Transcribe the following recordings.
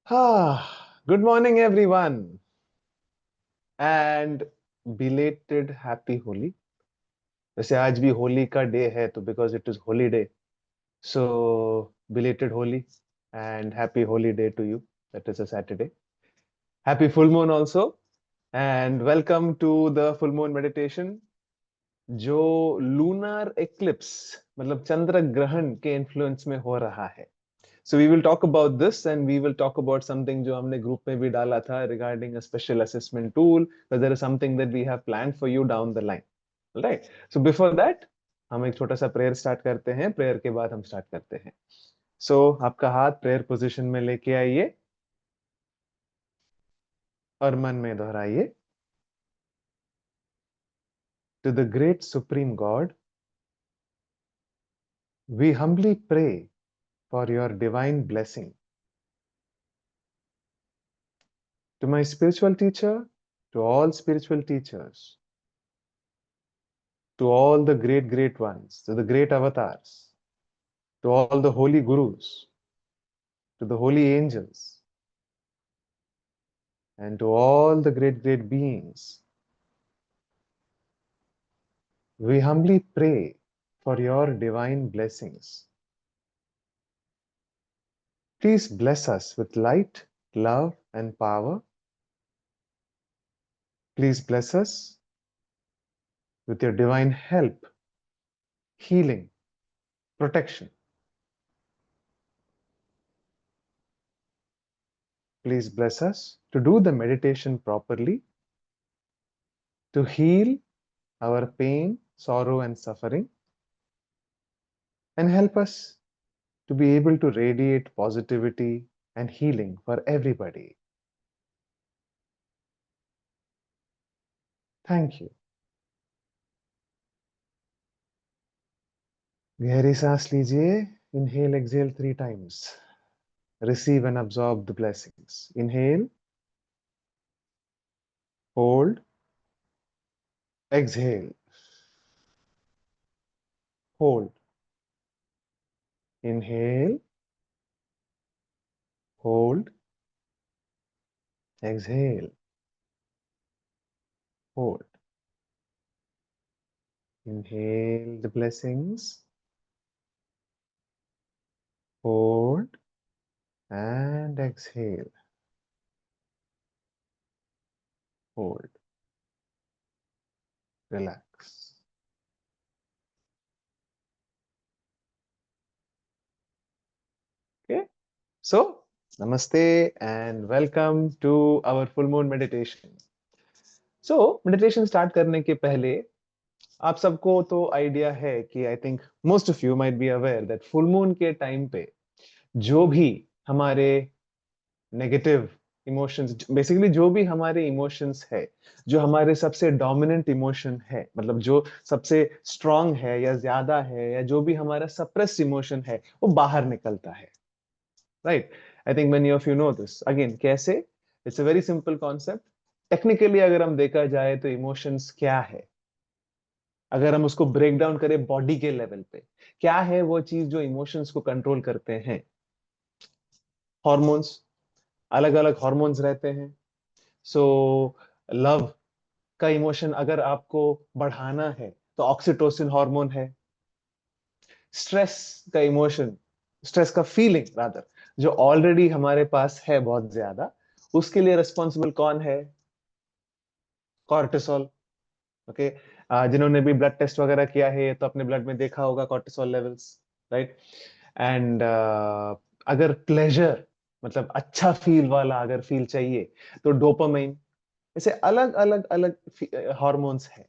Good morning, everyone, and belated happy Holi. वैसे आज भी होली का डे है तो because it is Holi day so belated Holi and happy holy day to you. That is a Saturday. Happy full moon also, and welcome to the full moon meditation जो lunar eclipse मतलब चंद्र ग्रहण के influence में हो रहा है. So we will talk about this and we will talk about something जो हमने ग्रुप में भी डाला था regarding a special assessment tool, but there is something that we have planned for you down the line. Right? So before that, हम एक छोटा सा प्रेयर स्टार्ट करते हैं. प्रेयर के बाद हम स्टार्ट करते हैं. So आपका हाथ प्रेयर पोजीशन में लेके आइए और मन में दोहराइए. To the great supreme God, we humbly pray for your divine blessing. To my spiritual teacher, to all spiritual teachers, to all the great ones, to the great avatars, to all the holy gurus, to the holy angels, and to all the great beings, we humbly pray for your divine blessings. Please bless us with light, love, and power. Please bless us with your divine help, healing, protection. Please bless us to do the meditation properly, to heal our pain, sorrow, and suffering, and help us to be able to radiate positivity and healing for everybody. Thank you. गहरी सांस लीजिए. Inhale, exhale 3 times. Receive and absorb the blessings. Inhale, hold, exhale, hold. Inhale, hold, exhale, hold. Inhale the blessings, hold, and exhale, hold. Relax. Okay, so namaste and welcome to our full moon meditation. So meditation start करने के पहले आप सबको तो idea है कि I think most of you might be aware that full moon के time पे जो भी हमारे नेगेटिव इमोशंस, बेसिकली जो भी हमारे इमोशंस है, जो हमारे सबसे डोमिनेंट इमोशन है, मतलब जो सबसे स्ट्रांग है या ज्यादा है, या जो भी हमारा सप्रेस्ड इमोशन है, वो बाहर निकलता है. Right? I think many of you know this. Again कैसे? It's a very simple concept. Technically अगर हम देखा जाए तो इमोशंस क्या है, अगर हम उसको ब्रेक डाउन करें बॉडी के लेवल पे, क्या है वो चीज जो इमोशंस को कंट्रोल करते हैं? हॉर्मोन्स. अलग अलग हॉर्मोन्स रहते हैं. सो लव का इमोशन अगर आपको बढ़ाना है तो ऑक्सीटोसिन हार्मोन है. स्ट्रेस का इमोशन, स्ट्रेस का फीलिंग रादर, जो ऑलरेडी हमारे पास है बहुत ज्यादा, उसके लिए रिस्पॉन्सिबल कौन है? कॉर्टिसोल. ओके. जिन्होंने भी ब्लड टेस्ट वगैरह किया है तो अपने ब्लड में देखा होगा कॉर्टिसोल लेवल्स. राइट? एंड अगर प्लेजर मतलब अच्छा फील वाला अगर फील चाहिए तो डोपामाइन. ऐसे अलग अलग अलग हार्मोन्स हैं.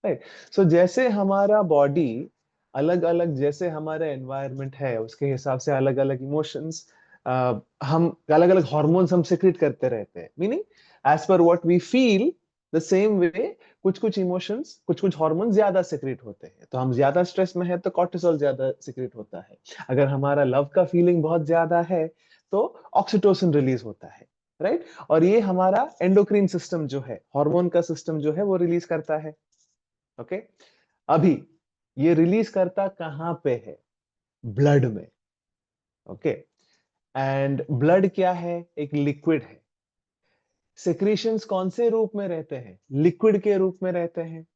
राइट? सो जैसे हमारा बॉडी अलग अलग, जैसे हमारा एनवायरनमेंट है उसके हिसाब से अलग अलग इमोशंस, हम अलग अलग हार्मोन्स हम सिक्रीट करते रहते हैं. मीनिंग एज पर what we feel the same way कुछ कुछ इमोशंस, कुछ कुछ हार्मोन ज्यादा सिक्रीट होते हैं. तो हम ज्यादा स्ट्रेस में है तो कॉर्टिसोल ज्यादा सिक्रीट होता है. अगर हमारा लव का फीलिंग बहुत ज्यादा है तो ऑक्सीटोसिन रिलीज होता है. राइट? और ये हमारा एंडोक्रीन सिस्टम जो है, हार्मोन का सिस्टम जो है, वो रिलीज करता है. ओके. अभी ये रिलीज करता कहां पे है? ब्लड में. ओके. एंड ब्लड क्या है? एक लिक्विड है। सेक्रेशंस कौन से रूप में रहते हैं? लिक्विड के रूप में रहते हैं,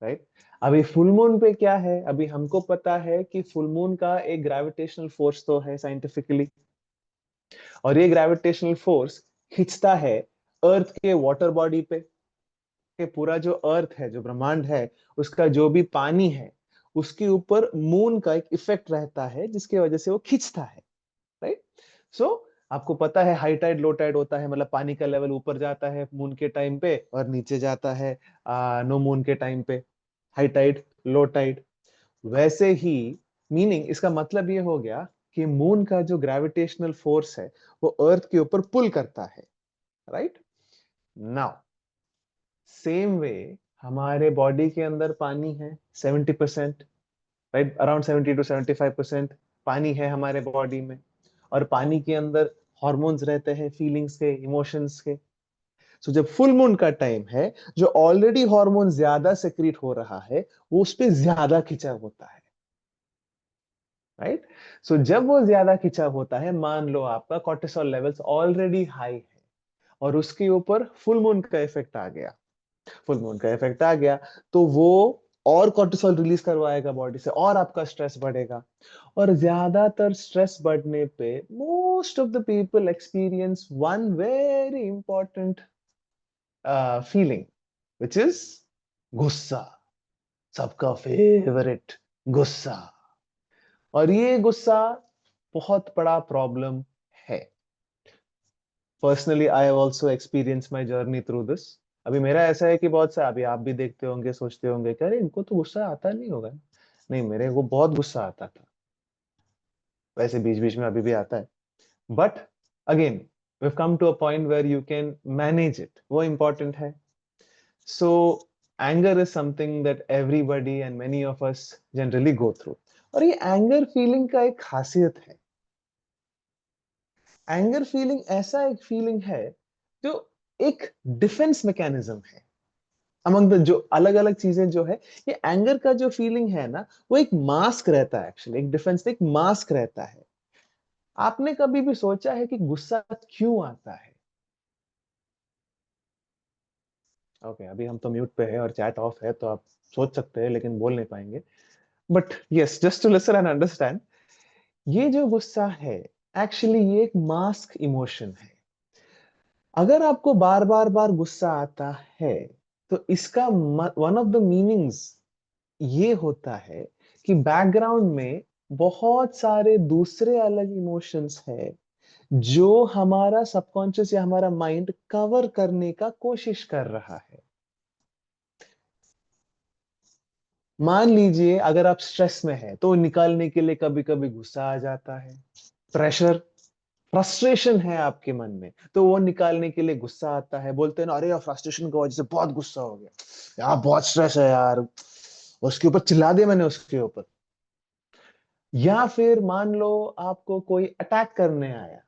राइट? अभी फुल मून पे क्या है? अभी हमको पता है कि फुल मून का एक ग्रेविटेशनल फोर्स तो है साइंटिफिकली, और ये ग्रेविटेशनल फोर्स खींचता है अर्थ के वाटर बॉडी पे, कि पूरा जो अर्थ है, जो ब्रह्मांड है, उसका जो भी पानी है, उसके ऊपर मून का एक इफेक्ट रहता है जिसकी वजह से वो खींचता है, राइट? सो आपको पता है हाई टाइड लो टाइड होता है, मतलब पानी का लेवल ऊपर जाता है मून के टाइम पे और नीचे जाता है नो मून के टाइम पे, हाई टाइड लो टाइड। वैसे ही मीनिंग, इसका मतलब ये हो गया कि मून का जो ग्रेविटेशनल फोर्स है वो अर्थ के ऊपर पुल करता है, राइट? नाउ सेम वे हमारे बॉडी के अंदर पानी है 70%, राइट? अराउंड 70 to 75% पानी है हमारे बॉडी में, और पानी के अंदर हॉर्मोन्स रहते हैं, फीलिंग्स के, इमोशंस के। सो जब फुल मून का टाइम है, जो ऑलरेडी हार्मोन ज्यादा सेक्रेट हो रहा है, वो उस पे ज्यादा खिंचाव होता है, राइट? सो जब वो ज्यादा खिंचाव होता है, मान लो आपका कोर्टिसोल लेवल्स ऑलरेडी हाई है और उसके ऊपर फुल मून का इफेक्ट आ गया, फुल मून का इफेक्ट आ गया, तो वो और कोर्टिसोल रिलीज करवाएगा बॉडी से और आपका स्ट्रेस बढ़ेगा। और ज्यादातर स्ट्रेस बढ़ने पे most of the people experience one very important feeling, which is गुस्सा। सबका फेवरेट गुस्सा। और ये गुस्सा बहुत बड़ा प्रॉब्लम है। Personally I have also experience my journey through this. अभी मेरा ऐसा है कि बहुत सा, अभी आप भी देखते होंगे, सोचते होंगे कि अरे इनको तो गुस्सा आता नहीं होगा। नहीं, मेरे को बहुत गुस्सा आता था, वैसे बीच बीच में अभी भी आता है, but again we have come to a point where you can manage it, वो इंपॉर्टेंट है। So anger is something that everybody and many of us generally go through. और ये एंगर फीलिंग का एक खासियत है, एंगर फीलिंग ऐसा एक फीलिंग है जो एक डिफेंस मैकेनिज्म है अमंग द, जो अलग अलग चीजें जो है, ये एंगर का जो फीलिंग है ना, वो एक मास्क रहता है, एक्चुअली एक डिफेंस, एक मास्क रहता है। आपने कभी भी सोचा है कि गुस्सा क्यों आता है? ओके, अभी हम तो म्यूट पे है और चैट ऑफ है, तो आप सोच सकते हैं लेकिन बोल नहीं पाएंगे। But yes, just to listen and understand, ये जो गुस्सा है, एक्चुअली ये एक मास्क इमोशन है। अगर आपको बार बार बार गुस्सा आता है, तो इसका वन ऑफ द मीनिंग्स ये होता है कि बैकग्राउंड में बहुत सारे दूसरे अलग इमोशंस है जो हमारा सबकॉन्शियस या हमारा माइंड कवर करने का कोशिश कर रहा है। मान लीजिए अगर आप स्ट्रेस में है तो निकालने के लिए कभी कभी गुस्सा आ जाता है। प्रेशर, फ्रस्ट्रेशन है आपके मन में, तो वो निकालने के लिए गुस्सा आता है। बोलते हैं ना, अरे यार फ्रस्ट्रेशन की वजह से बहुत गुस्सा हो गया यार, बहुत स्ट्रेस है यार, उसके ऊपर चिल्ला दिया मैंने उसके ऊपर। या फिर मान लो आपको कोई अटैक करने आया,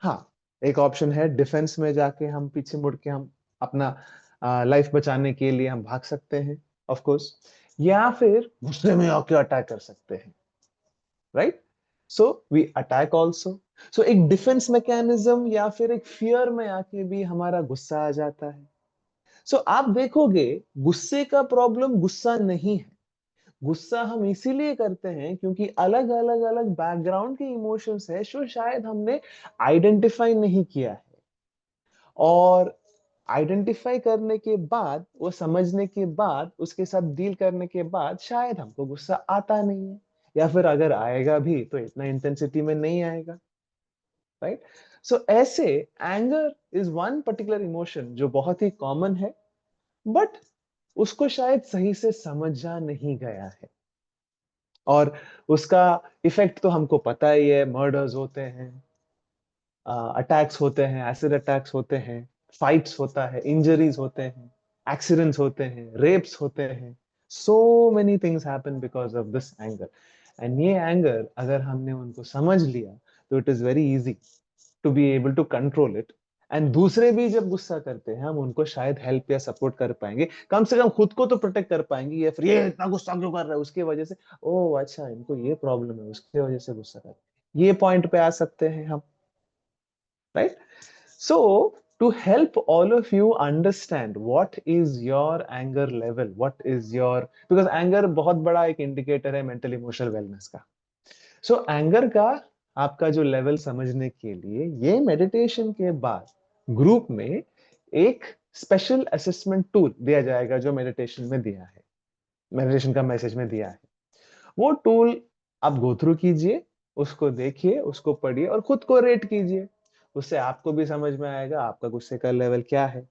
हाँ, एक ऑप्शन है डिफेंस में जाके हम पीछे मुड़ के हम अपना लाइफ बचाने के लिए हम भाग सकते हैं, ऑफ कोर्स। या फिर गुस्से में आके अटैक कर सकते हैं, right? So we attack also. So एक डिफेंस मैकेनिज्म या फिर एक फियर में आके भी हमारा गुस्सा आ जाता है। सो आप देखोगे, गुस्से का प्रॉब्लम गुस्सा नहीं है। गुस्सा हम इसीलिए करते हैं क्योंकि अलग अलग अलग बैकग्राउंड के इमोशंस है जो शायद हमने आइडेंटिफाई नहीं किया है। और आइडेंटिफाई करने के बाद, वो समझने के बाद, उसके साथ डील करने के बाद शायद हमको गुस्सा आता नहीं है, या फिर अगर आएगा भी तो इतना इंटेंसिटी में नहीं आएगा, राइट? सो ऐसे anger is one particular emotion जो बहुत ही कॉमन है, बट उसको शायद सही से समझा नहीं गया है। और उसका इफेक्ट तो हमको पता ही है, मर्डर्स होते हैं, अटैक्स होते हैं, एसिड अटैक्स होते हैं, फाइट्स होता है, इंजरीज होते हैं, एक्सीडेंट्स होते हैं, रेप्स होते हैं। So many things happen because of this anger. And ये एंगर अगर हमने उनको समझ लिया, तो it is very easy to be able to control it. And दूसरे भी जब गुस्सा करते हैं, हम उनको शायद हेल्प या सपोर्ट कर पाएंगे, कम से कम खुद को तो प्रोटेक्ट कर पाएंगे। या फिर ये इतना गुस्सा क्यों कर रहा है, उसके वजह से, ओ अच्छा इनको ये प्रॉब्लम है, उसके वजह से गुस्सा कर रहा है। ये पॉइंट पे आ सकते हैं हम, right? So, to help all of you understand what is your anger level, what is your, because anger बहुत बड़ा एक इंडिकेटर है मेंटल इमोशनल वेलनेस का. So, एंगर का आपका जो लेवल समझने के लिए ये मेडिटेशन के बाद ग्रुप में एक स्पेशल असेसमेंट टूल दिया जाएगा जो मेडिटेशन में दिया है, मेडिटेशन का मैसेज में दिया है. वो टूल आप गो थ्रू कीजिए, उसको देखिए, उसको पढ़िए और खुद को रेट कीजिए. उससे आपको भी समझ में आएगा आपका गुस्से का लेवल क्या है,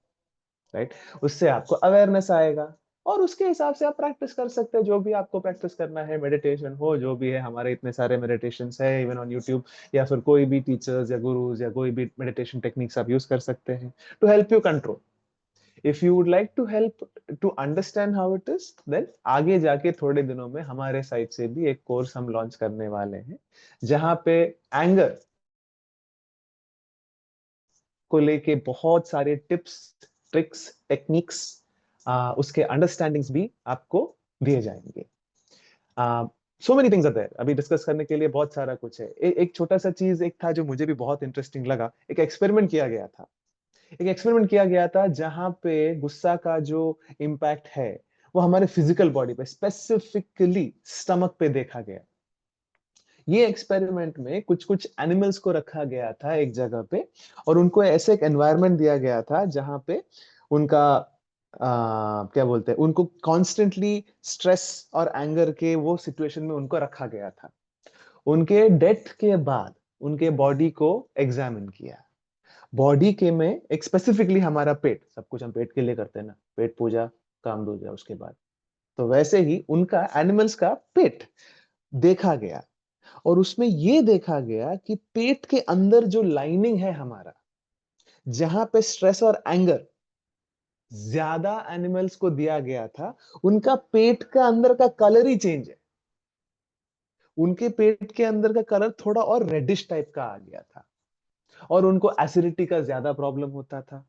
राइट? उससे आपको अवेयरनेस आएगा और उसके हिसाब से आप प्रैक्टिस कर सकते हैं जो भी आपको प्रैक्टिस करना है, मेडिटेशन हो जो भी है. हमारे इतने सारे मेडिटेशंस है इवन ऑन यूट्यूब, या फिर कोई भी टीचर्स या गुरुज या कोई भी मेडिटेशन टेक्निक्स आप यूज कर सकते हैं to help you control. If you would like to help to understand how it is, then आगे जाके थोड़े दिनों में हमारे साइड से भी एक कोर्स हम लॉन्च करने वाले हैं जहां पे एंगर को लेके बहुत सारे टिप्स, ट्रिक्स, टेक्निक्स, उसके अंडरस्टैंडिंग्स भी आपको दिए जाएंगे. So many things are there, अभी डिस्कस करने के लिए बहुत सारा कुछ है. एक छोटा सा चीज एक था जो मुझे भी बहुत इंटरेस्टिंग लगा. एक एक्सपेरिमेंट किया गया था, एक एक्सपेरिमेंट किया गया था जहां पे गुस्सा का जो इम्पैक्ट है वो हमारे फिजिकल बॉडी पे, स्पेसिफिकली स्टमक पे देखा गया. ये एक्सपेरिमेंट में कुछ कुछ एनिमल्स को रखा गया था एक जगह पे और उनको ऐसे एक एनवायरनमेंट दिया गया था जहां पे उनका क्या बोलते हैं, उनको कॉन्स्टेंटली स्ट्रेस और एंगर के वो सिचुएशन में उनको रखा गया था. उनके डेथ के बाद उनके बॉडी को एग्जामिन किया. बॉडी के में एक स्पेसिफिकली हमारा पेट, सब कुछ हम पेट के लिए करते हैं ना, पेट पूजा काम दूजा उसके बाद, तो वैसे ही उनका एनिमल्स का पेट देखा गया और उसमें ये देखा गया कि पेट के अंदर जो लाइनिंग है हमारा, जहां पे स्ट्रेस और एंगर ज्यादा एनिमल्स को दिया गया था, उनका पेट का अंदर का कलर ही चेंज है. उनके पेट के अंदर का कलर थोड़ा और रेडिश टाइप का आ गया था और उनको एसिडिटी का ज्यादा प्रॉब्लम होता था,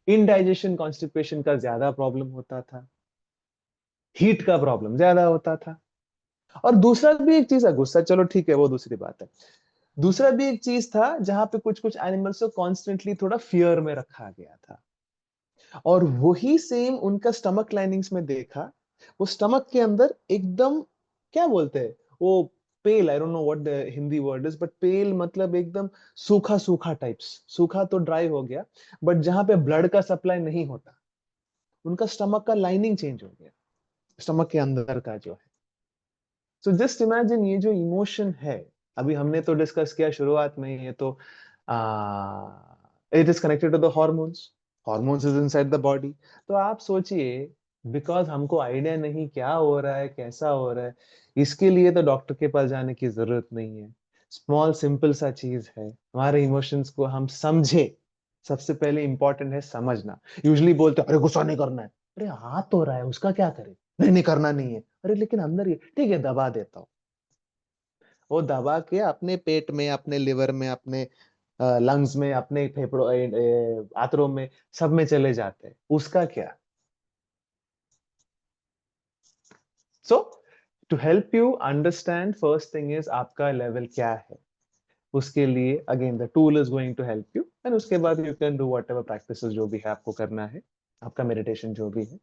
इनडाइजेशन कॉन्स्टिपेशन का ज्यादा प्रॉब्लम होता था, हीट का प्रॉब्लम ज्यादा होता था. और दूसरा भी एक चीज है, गुस्सा चलो ठीक है वो दूसरी बात है, दूसरा भी एक चीज था जहां पे कुछ कुछ एनिमल्स को कॉन्स्टेंटली थोड़ा फियर में रखा गया था और वही सेम उनका स्टमक लाइनिंग्स में देखा. वो स्टमक के अंदर एकदम, क्या बोलते हैं वो, pale, I don't know what the Hindi word is, but pale मतलब एकदम सूखा सूखा टाइप्स, सूखा तो ड्राई हो गया, बट जहां पे ब्लड का सप्लाई नहीं होता, उनका स्टमक का लाइनिंग चेंज हो गया, स्टमक के अंदर का जो है. सो जस्ट इमेजिन ये जो इमोशन है, अभी हमने तो डिस्कस किया शुरुआत में, ये तो it is connected to the hormones, hormones is inside the body. तो आप सोचिए, बिकॉज हमको आइडिया नहीं क्या हो रहा है कैसा हो रहा है, इसके लिए तो डॉक्टर के पास जाने की जरूरत नहीं है. स्मॉल सिंपल सा चीज है, हमारे इमोशंस को हम समझे. सबसे पहले इंपॉर्टेंट है समझना. यूजली बोलते हैं अरे गुस्सा नहीं करना है, अरे हाथ तो रहा है उसका क्या करे, नहीं नहीं करना नहीं है, अरे लेकिन अंदर ये ठीक है दबा देता हूँ. वो दबा के अपने पेट में, अपने लिवर में, अपने लंग्स में, अपने फेफड़ों आंतों में, सब में चले जाते हैं, उसका क्या. So to help you understand, first thing is आपका लेवल क्या है. उसके लिए again the tool is going to help you and उसके बाद you can do whatever practice जो भी है आपको करना है, आपका मेडिटेशन जो भी है.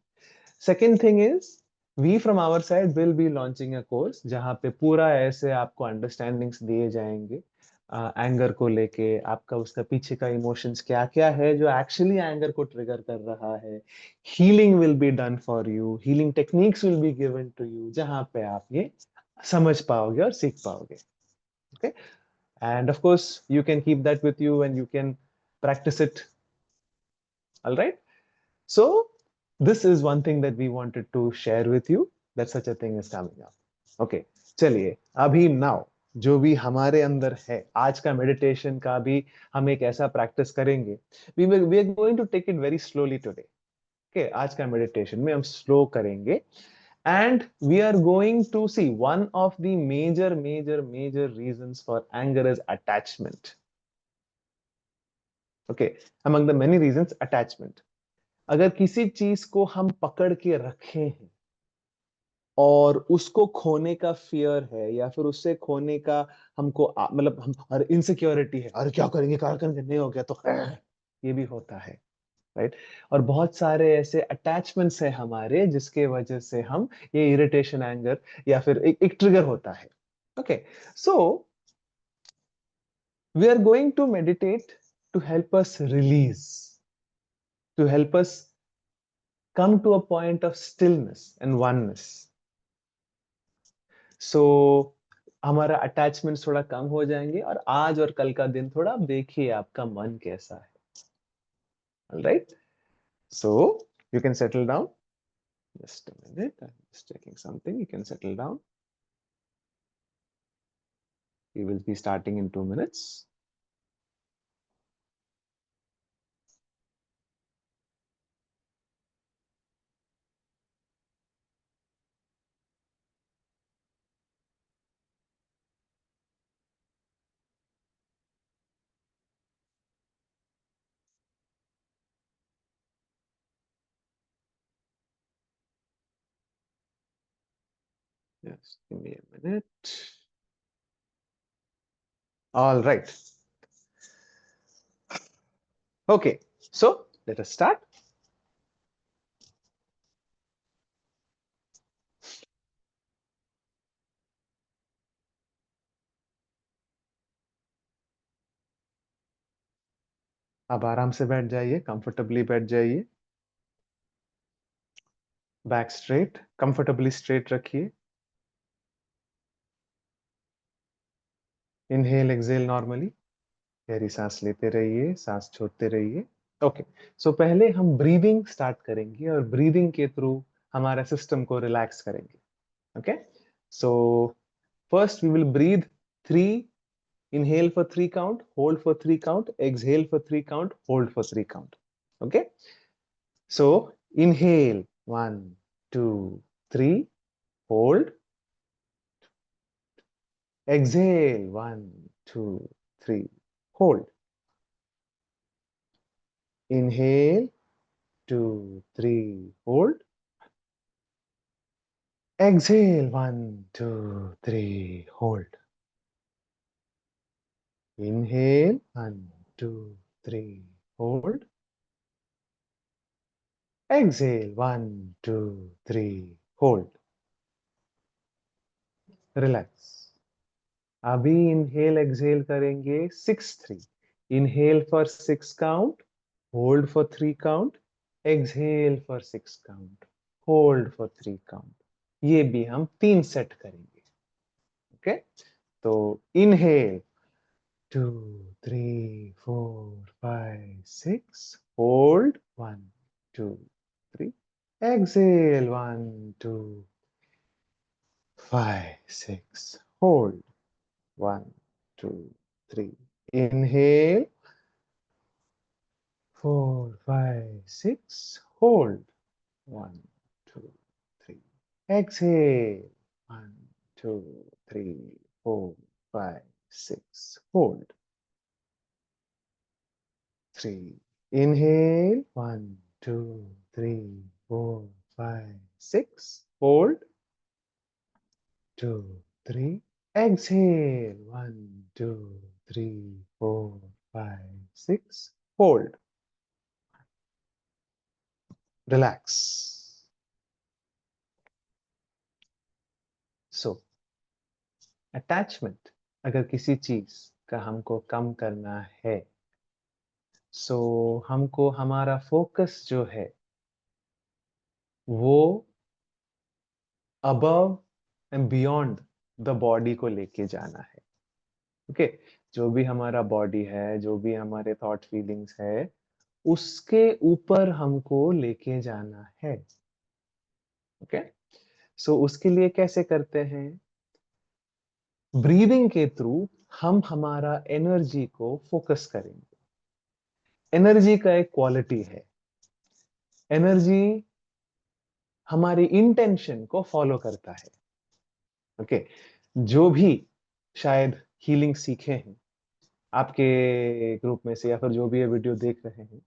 Second thing is, we from our side will be launching a course जहां पे पूरा ऐसे आपको अंडरस्टैंडिंग्स दिए जाएंगे एंगर को लेके, आपका उसका पीछे का इमोशंस क्या क्या है जो एक्चुअली एंगर को ट्रिगर कर रहा है. Healing will be done for you, healing techniques will be given to you जहां पे आप ये समझ पाओगे और सीख पाओगे. Okay, and of course you can keep that with you and you can practice it. All right, so this is one thing that we wanted to share with you, that such a thing is coming up. Okay, चलिए अभी now जो भी हमारे अंदर है, आज का meditation का भी हम एक ऐसा प्रैक्टिस करेंगे. We are going to take it very slowly today. Okay, आज का मेडिटेशन में हम स्लो करेंगे and we are going to see one of the major reasons for anger is attachment. Okay, among the many reasons, attachment. अगर किसी चीज को हम पकड़ के रखे हैं और उसको खोने का फियर है, या फिर उससे खोने का हमको मतलब हम अरे इनसिक्योरिटी है, अरे क्या करेंगे नहीं हो गया तो ये भी होता है, राइट। और बहुत सारे ऐसे अटैचमेंट्स है हमारे जिसके वजह से हम ये इरिटेशन, एंगर या फिर एक ट्रिगर होता है। Okay, so we are going to meditate to help us release, to help us come to a point of stillness and oneness. So हमारा अटैचमेंट थोड़ा कम हो जाएंगे, और आज और कल का दिन थोड़ा आप देखिए आपका मन कैसा है। All right, so you can settle down. Just a minute, I'm just checking something. You can settle down. We will be starting in 2 minutes. Just give me a minute. All right. Okay, so let us start. आप आराम से बैठ जाइए, comfortably बैठ जाइए। Back straight, comfortably straight रखिए। Inhale exhale normally, गहरी सांस लेते रहिए, सांस छोड़ते रहिए। ओके, सो पहले हम ब्रीदिंग स्टार्ट करेंगे और ब्रीदिंग के थ्रू हमारे सिस्टम को रिलैक्स करेंगे। Okay, so first we will breathe 3, inhale for 3 count, hold for 3 count, exhale for 3 count, hold for 3 count. Okay, so inhale 1 2 3, hold, exhale 1 2 3, hold, inhale 2 3, hold, exhale 1 2 3, hold, inhale 1 2 3, hold, exhale 1 2 3, hold, relax. अभी inhale exhale करेंगे 6 3, inhale for 6 count, hold for 3 count, exhale for 6 count, hold for 3 count. ये भी हम 3 set करेंगे। Okay, तो inhale 2 3 4 5 6, hold 1 2 3, exhale 1 2 5 6, hold 1 2 3, inhale 4 5 6, hold 1 2 3, exhale 1 2 3 4 5 6, hold 3, inhale 1 2 3 4 5 6, hold 2 3, exhale 1 2 3 4 5 6, hold, relax. So attachment अगर किसी चीज का हमको कम करना है, सो हमको हमारा फोकस जो है वो above and beyond the body को लेके जाना है। ओके, जो भी हमारा बॉडी है, जो भी हमारे थॉट फीलिंग्स है, उसके ऊपर हमको लेके जाना है। ओके, सो उसके लिए कैसे करते हैं? ब्रीदिंग के थ्रू हम हमारा एनर्जी को फोकस करेंगे। एनर्जी का एक क्वालिटी है, एनर्जी हमारी इंटेंशन को फॉलो करता है। ओके, जो भी शायद हीलिंग सीखे हैं आपके ग्रुप में से, या फिर जो भी ये वीडियो देख रहे हैं,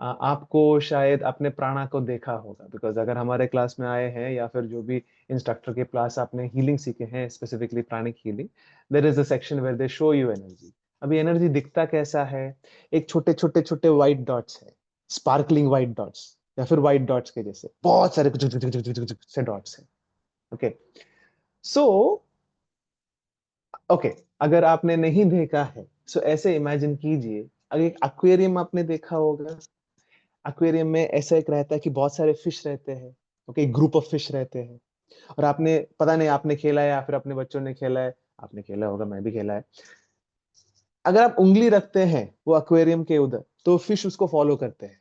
आपको शायद अपने प्राणा को देखा होगा, बिकॉज अगर हमारे क्लास में आए हैं या फिर जो भी इंस्ट्रक्टर के क्लास आपने हीलिंग सीखे हैं, specifically pranic healing, there is a section where they show you energy. अभी एनर्जी दिखता कैसा है? एक छोटे छोटे छोटे व्हाइट डॉट्स है, स्पार्कलिंग व्हाइट डॉट्स, या फिर व्हाइट डॉट्स के जैसे बहुत सारे से डॉट्स है। ओके, सो ओके, अगर आपने नहीं देखा है, सो ऐसे इमेजिन कीजिए, अगर एक एक्वेरियम आपने देखा होगा, एक्वेरियम में ऐसा एक रहता है कि बहुत सारे फिश रहते हैं। ओके, ग्रुप ऑफ फिश रहते हैं, और आपने पता नहीं आपने खेला है या फिर अपने बच्चों ने खेला है, आपने खेला होगा, मैं भी खेला है। अगर आप उंगली रखते हैं वो एक्वेरियम के उधर, तो फिश उसको फॉलो करते हैं,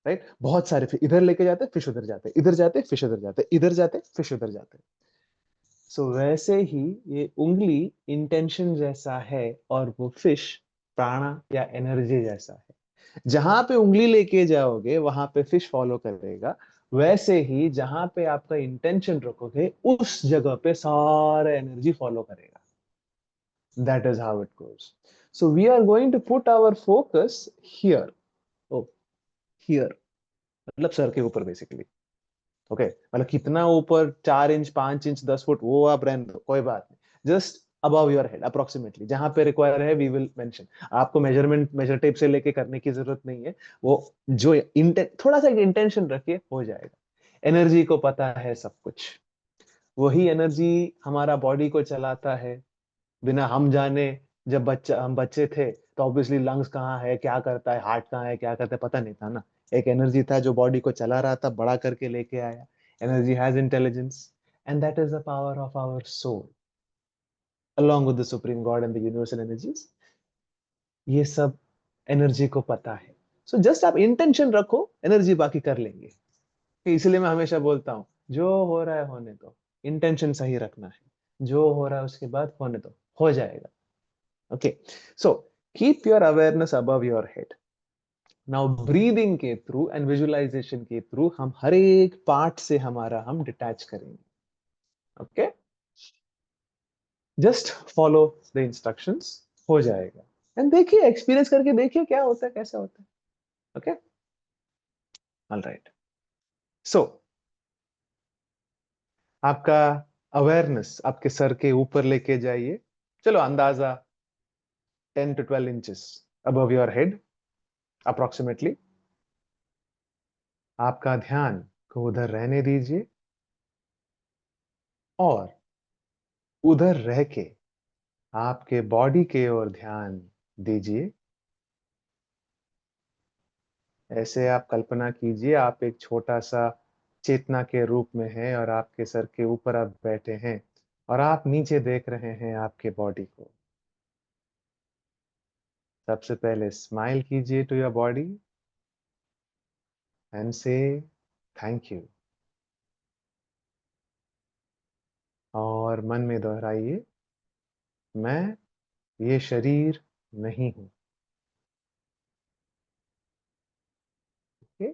राइट? बहुत सारे फिश इधर लेके जाते, फिश उधर जाते, इधर जाते, फिश उधर जाते, इधर जाते, फिश उधर जाते। सो वैसे ही ये उंगली इंटेंशन जैसा है, और वो फिश प्राणा या एनर्जी जैसा है। जहां पे उंगली लेके जाओगे वहां पे फिश फॉलो करेगा, वैसे ही जहां पे आपका इंटेंशन रखोगे उस जगह पे सारा एनर्जी फॉलो करेगा। That is how it goes. So we are going to put our focus here. Oh, here, मतलब सर के ऊपर बेसिकली। ओके, मतलब कितना ऊपर, 4 इंच, 5 इंच, 10 फुट, वो आप रहने दो, कोई बात नहीं। Just above your head approximately, जहां पे रिक्वायर है वी विल मेंशन। आपको मेजरमेंट मेजर टेप से लेके करने की जरूरत नहीं है। वो जो थोड़ा सा इंटेंशन रखिए, हो जाएगा। एनर्जी को पता है सब कुछ, वही एनर्जी हमारा बॉडी को चलाता है बिना हम जाने। जब हम बच्चे थे तो ऑब्वियसली लंग्स कहाँ है, क्या करता है, हार्ट कहाँ है, क्या करता है, पता नहीं था ना। एक एनर्जी था जो बॉडी को चला रहा था, बड़ा करके लेके आया। Energy has intelligence, and that is the power of our soul, along with the supreme god and the universal energies। ये सब एनर्जी को पता है। सो जस्ट आप इंटेंशन रखो, एनर्जी बाकी कर लेंगे। इसलिए मैं हमेशा बोलता हूँ, जो हो रहा है होने दो, इंटेंशन सही रखना है, जो हो रहा है उसके बाद होने दो, हो जाएगा। Okay, so keep your awareness above your head. Now breathing के थ्रू एंड विजुअलाइजेशन के थ्रू हम हर एक पार्ट से हमारा हम डिटैच करेंगे। Okay, just follow the instructions, हो जाएगा। एंड देखिए, एक्सपीरियंस करके देखिए क्या होता है, कैसा होता है। Okay, all right. सो आपका अवेयरनेस आपके सर के ऊपर लेके जाइए। चलो, अंदाजा 10 to 12 inches above your head approximately। आपका ध्यान को उधर रहने दीजिए, और उधर रह के आपके बॉडी के ओर ध्यान दीजिए। ऐसे आप कल्पना कीजिए, आप एक छोटा सा चेतना के रूप में हैं, और आपके सर के ऊपर आप बैठे हैं, और आप नीचे देख रहे हैं आपके बॉडी को। सबसे पहले स्माइल कीजिए टू योर बॉडी एंड से थैंक यू, और मन में दोहराइए, मैं ये शरीर नहीं हूं। ओके,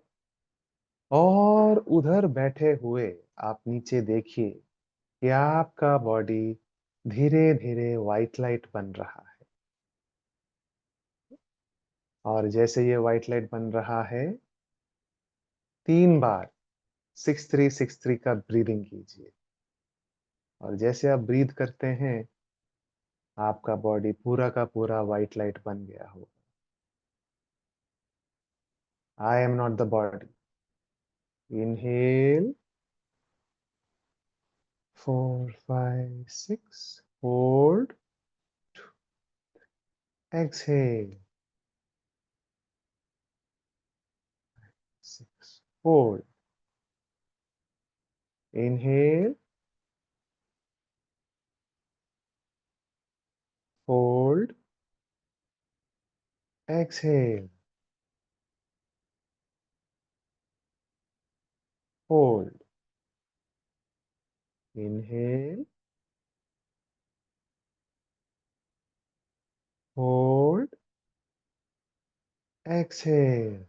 और उधर बैठे हुए आप नीचे देखिए कि आपका बॉडी धीरे धीरे व्हाइट लाइट बन रहा है। और जैसे ये व्हाइट लाइट बन रहा है, 3 बार 6363 का ब्रीदिंग कीजिए। और जैसे आप ब्रीद करते हैं, आपका बॉडी पूरा का पूरा व्हाइट लाइट बन गया होगा। आई am not the body. Inhale 4 5 6, hold, exhale 6, hold, inhale, hold, exhale, hold, inhale, hold, exhale,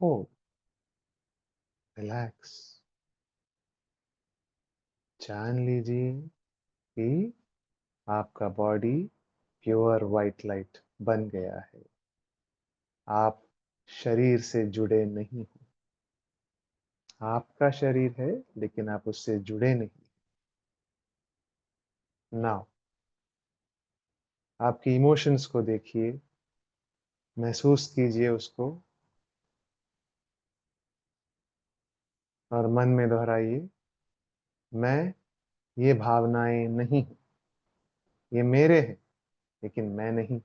hold, relax. जान लीजिए कि आपका बॉडी प्योर व्हाइट लाइट बन गया है। आप शरीर से जुड़े नहीं हो। आपका शरीर है, लेकिन आप उससे जुड़े नहीं। नाउ आपकी इमोशंस को देखिए, महसूस कीजिए उसको, और मन में दोहराइए, मैं ये भावनाएं नहीं हूं, ये मेरे हैं, लेकिन मैं नहीं।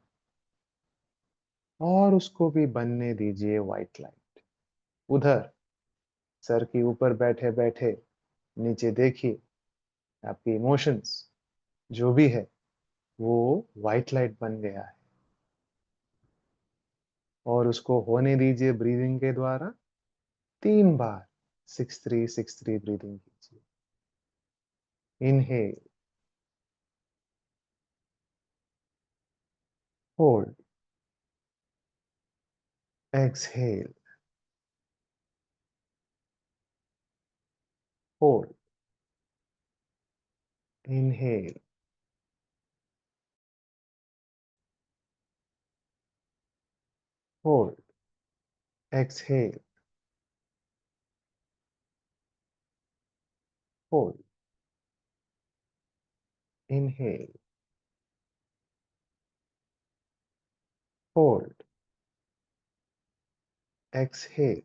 और उसको भी बनने दीजिए व्हाइट लाइट। उधर सर के ऊपर बैठे बैठे नीचे देखिए, आपके इमोशंस जो भी है वो व्हाइट लाइट बन गया है। और उसको होने दीजिए ब्रीदिंग के द्वारा। 3 बार 6-3-6-3 ब्रीदिंग कीजिए। Inhale, hold, exhale, hold, inhale, hold, exhale, hold, inhale, hold, exhale,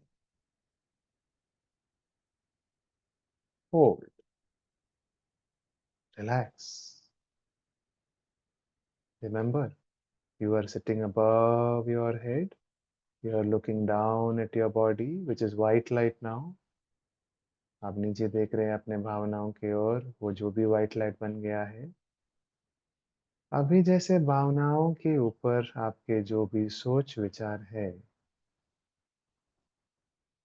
hold, relax. Remember, you are sitting above your head. You are looking down at your body, which is white light now. आप नीचे देख रहे हैं अपने भावनाओं की ओर, वो जो भी व्हाइट लाइट बन गया है। अभी जैसे भावनाओं के ऊपर आपके जो भी सोच विचार है,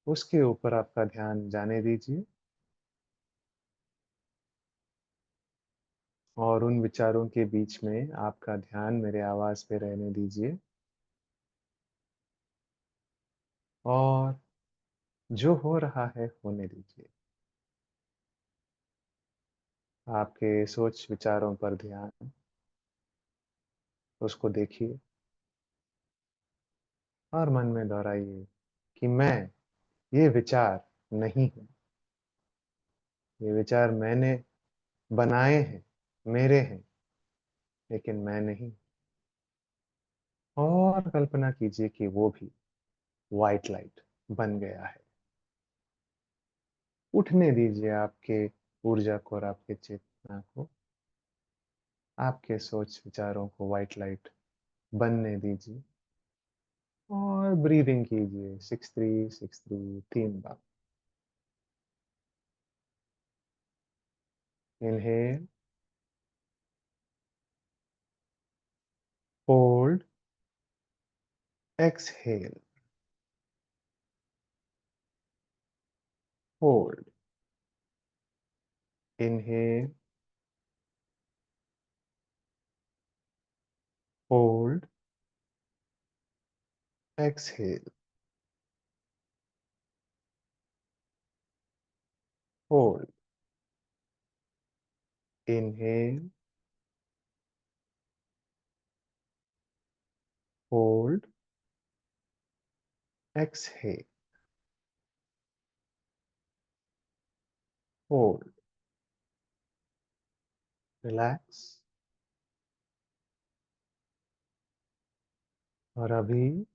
उसके ऊपर आपका ध्यान जाने दीजिए, और उन विचारों के बीच में आपका ध्यान मेरे आवाज पे रहने दीजिए। और जो हो रहा है होने दीजिए। आपके सोच विचारों पर ध्यान, उसको देखिए, और मन में दोहराइए कि मैं ये विचार नहीं हूँ। ये विचार मैंने बनाए हैं, मेरे हैं, लेकिन मैं नहीं। और कल्पना कीजिए कि वो भी व्हाइट लाइट बन गया है। उठने दीजिए आपके ऊर्जा को और आपके चेतना को। आपके सोच विचारों को व्हाइट लाइट बनने दीजिए। और ब्रीदिंग कीजिए 6-3-6-3 3 बार। Inhale, hold, exhale, hold, inhale, hold, exhale, hold, inhale, hold, exhale, hold, relax। और अभी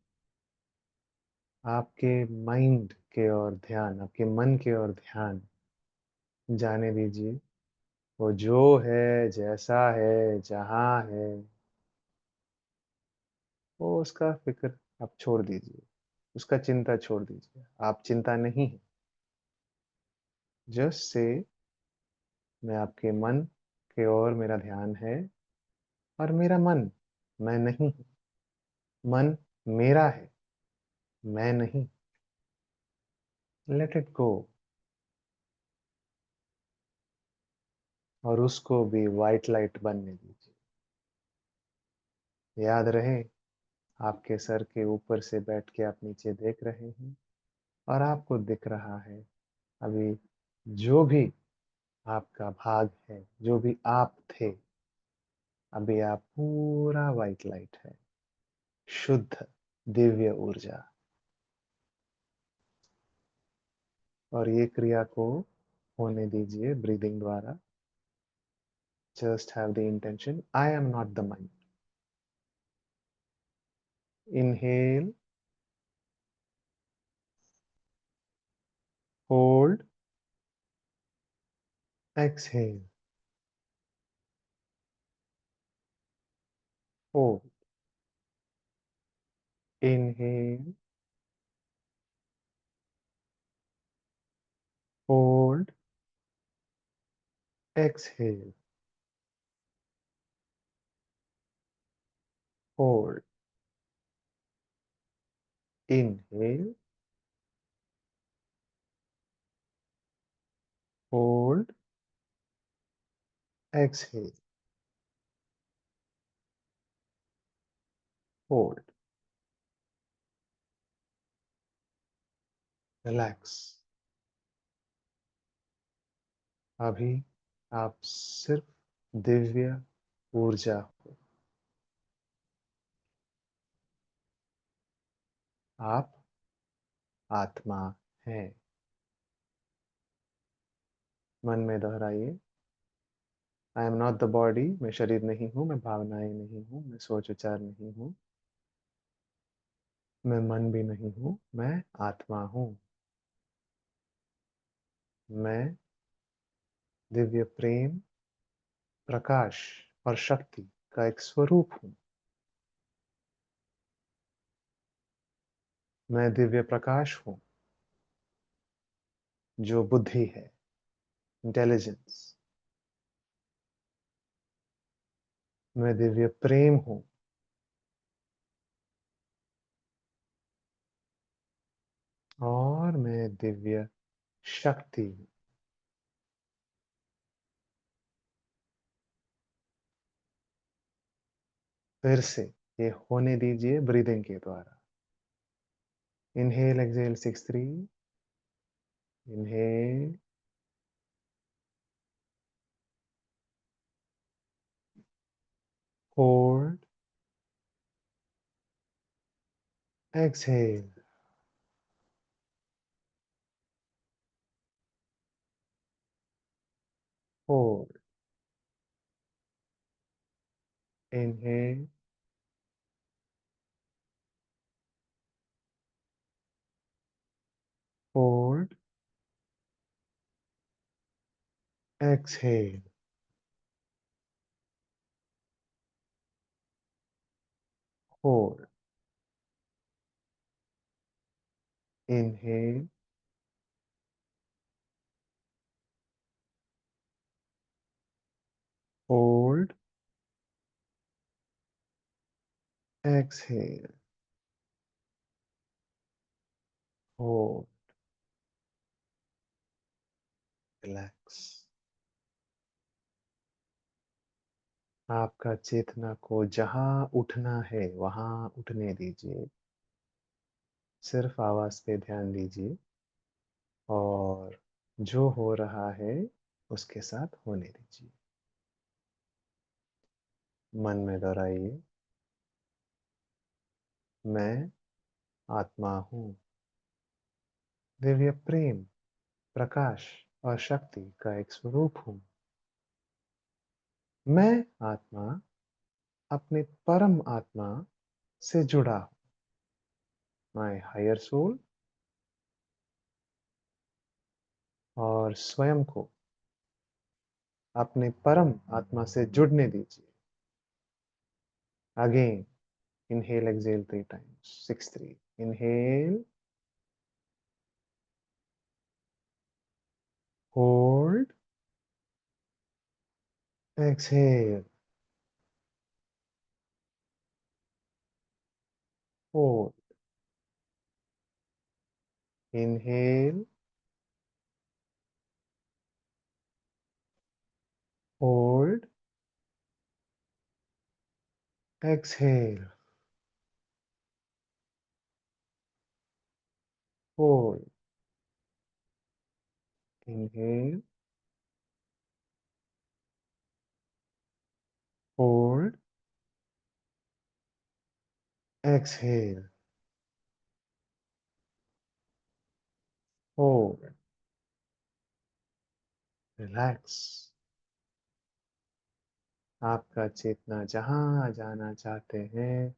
आपके माइंड के ओर ध्यान, आपके मन के ओर ध्यान जाने दीजिए। वो जो है, जैसा है, जहाँ है, वो उसका फिक्र आप छोड़ दीजिए। उसका चिंता छोड़ दीजिए। आप चिंता नहीं है। जस्ट से मैं आपके मन के ओर मेरा ध्यान है, और मेरा मन मैं नहीं हूँ। मन मेरा है, मैं नहीं। Let it go. और उसको भी व्हाइट लाइट बनने दीजिए। याद रहे, आपके सर के ऊपर से बैठ के आप नीचे देख रहे हैं, और आपको दिख रहा है अभी जो भी आपका भाग है, जो भी आप थे, अभी आप पूरा व्हाइट लाइट है। शुद्ध दिव्य ऊर्जा। और ये क्रिया को होने दीजिए ब्रीदिंग द्वारा। Just have the intention, I am not the mind. Inhale, hold, exhale, hold, inhale, hold, exhale, hold, inhale, hold, exhale, hold, relax. अभी आप सिर्फ दिव्य ऊर्जा हो। आप आत्मा हैं। मन में दोहराइए, I am not the body. मैं शरीर नहीं हूं, मैं भावनाएं नहीं हूं, मैं सोच विचार नहीं हूं, मैं मन भी नहीं हूं, मैं आत्मा हूं। मैं दिव्य प्रेम, प्रकाश और शक्ति का एक स्वरूप हूं। मैं दिव्य प्रकाश हूं जो बुद्धि है, इंटेलिजेंस। मैं दिव्य प्रेम हूं। और मैं दिव्य शक्ति हूं। फिर से ये होने दीजिए ब्रीदिंग के द्वारा। Inhale, exhale, 6-3। Inhale, hold, exhale, hold, inhale, hold, exhale, hold, inhale, hold, exhale, hold, relax. आपका चेतना को जहां उठना है वहां उठने दीजिए। सिर्फ आवाज पे ध्यान दीजिए और जो हो रहा है उसके साथ होने दीजिए। मन में दोहराइए, मैं आत्मा हूँ, दिव्य प्रेम, प्रकाश और शक्ति का एक स्वरूप हूँ। मैं आत्मा अपने परम आत्मा से जुड़ा हूँ, माय हायर सोल। और स्वयं को अपने परम आत्मा से जुड़ने दीजिए। Again, inhale, exhale 3 times. 6-3. Inhale, hold, exhale, hold, inhale, hold, exhale, hold, inhale, hold, exhale, hold, relax. आपका चेतना जहां जाना चाहते हैं,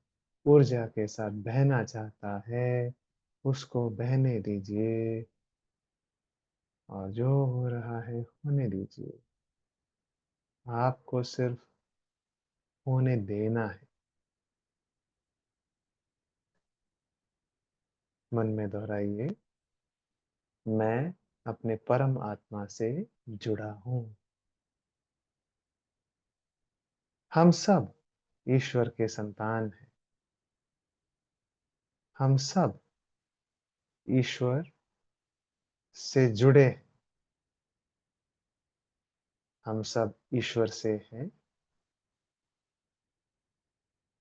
ऊर्जा के साथ बहना चाहता है, उसको बहने दीजिए और जो हो रहा है होने दीजिए। आपको सिर्फ होने देना है। मन में दोहराइए, मैं अपने परम आत्मा से जुड़ा हूं। हम सब ईश्वर के संतान हैं। हम सब ईश्वर से जुड़े हैं। हम सब ईश्वर से हैं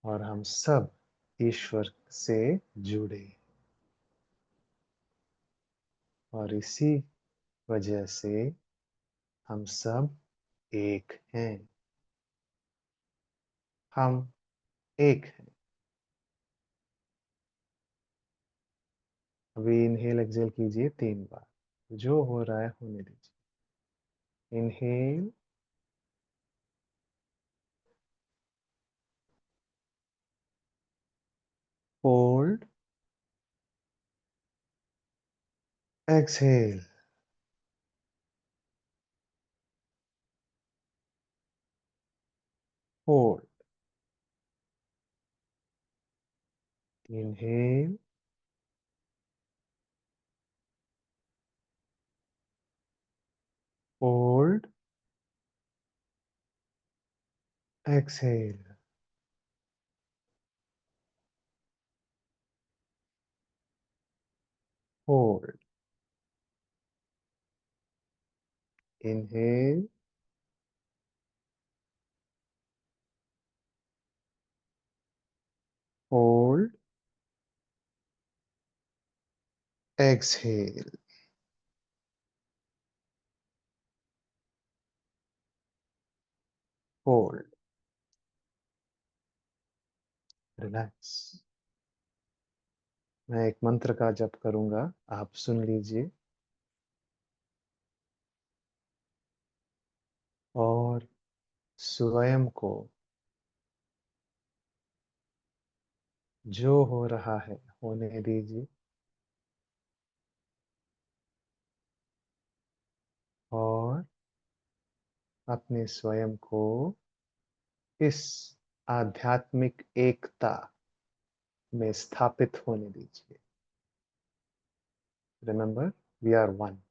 और हम सब ईश्वर से जुड़े, और इसी वजह से हम सब एक हैं। हम एक हैं। अभी इनहेल एक्सहेल कीजिए 3 बार। जो हो रहा है होने दीजिए। Inhale, hold, exhale, hold, inhale, hold, exhale, hold, inhale, hold, exhale, hold, relax. मैं एक मंत्र का जप करूंगा, आप सुन लीजिए और स्वयं को जो हो रहा है होने दीजिए और अपने स्वयं को इस आध्यात्मिक एकता में स्थापित होने दीजिए। Remember, we are one.